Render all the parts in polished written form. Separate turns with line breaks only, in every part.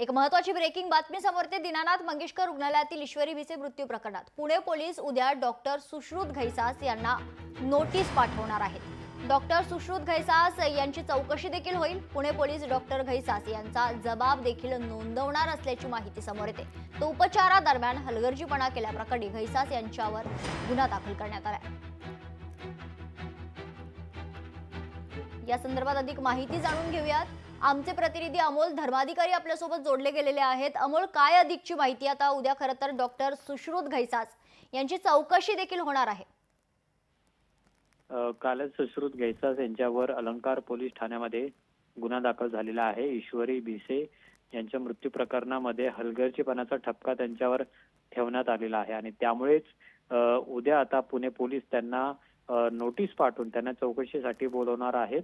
एक महत्त्वाची ब्रेकिंग बातमी समोर येते। दीनानाथ मंगेशकर रुग्णालयातील ईश्वरी भिसे मृत्यू प्रकरणात पुणे पोलीस उद्या डॉक्टर सुश्रुत घैसास यांना नोटीस पाठवणार आहेत। डॉक्टर सुश्रुत घैसास यांची चौकशी देखील होईल। पुणे पोलीस डॉक्टर घैसास यांचा जबाब देखील नोंदवणार असल्याची माहिती समोर येते। तो उपचारादरम्यान हलगर्जीपणा केल्याप्रकरणी घैसास यांच्यावर गुन्हा दाखल करण्यात आला आहे। या संदर्भात अधिक माहिती जाणून घेऊयात। आमचे प्रतिनिधी अमोल धर्माधिकारी आपल्या सोबत जोडले गेलेले आहेत। अमोल, काय अधिकची माहिती? आता उद्या खरं तर डॉक्टर सुश्रुत घैसास यांची चौकशी देखील होणार आहे।
कालच सुश्रुत घैसास यांच्यावर अलंकार पोलीस ठाण्यामध्ये गुन्हा दाखल झालेला आहे। ईश्वरी भिसे यांच्या मृत्यू प्रकरणामध्ये हलगर्जीपणाचा ठपका त्यांच्यावर ठेवण्यात आलेला आहे आणि त्यामुळेच उद्या आता पुणे पोलीस त्यांना नोटीस पाठवून त्यांना चौकशीसाठी बोलवणार आहेत।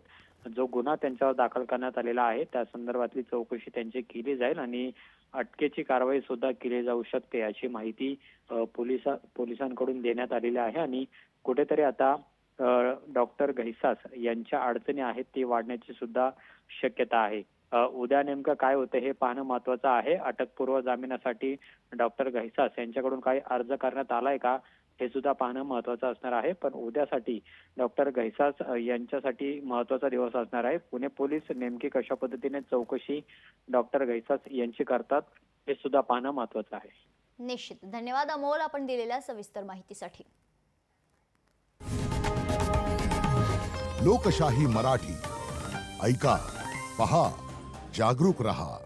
जो गुन्हा त्यांच्यावर दाखल करण्यात आलेला आहे त्या संदर्भातली चौकशी त्यांची केली जाईल आणि अटकेची कारवाई सुद्धा केली जाऊ शकते अशी माहिती पोलिसांकडून देण्यात आलेली आहे। आणि कुठेतरी आता डॉक्टर घैसास यांच्या अडचणी आहेत ती वाढण्याची सुद्धा शक्यता आहे। उद्या नेमकं काय होतं हे पाहणं महत्त्वाचं आहे। अटकपूर्व जामिनासाठी डॉक्टर घैसास यांच्याकडून काही अर्ज करण्यात आलाय का हे सुद्धा पाहणं महत्त्वाचं असणार आहे। पण उद्यासाठी डॉक्टर घैसास यांच्यासाठी महत्त्वाचा दिवस असणार आहे। पुणे पोलीस नेमकी कशा पद्धतीने चौकशी डॉक्टर घैसास यांची करतात हे सुद्धा पाहणं महत्त्वाचं आहे।
निश्चित। धन्यवाद अमोल, आपण दिलेल्या सविस्तर माहितीसाठी।
लोकशाही मराठी ऐका, पहा, जागरूक रहा।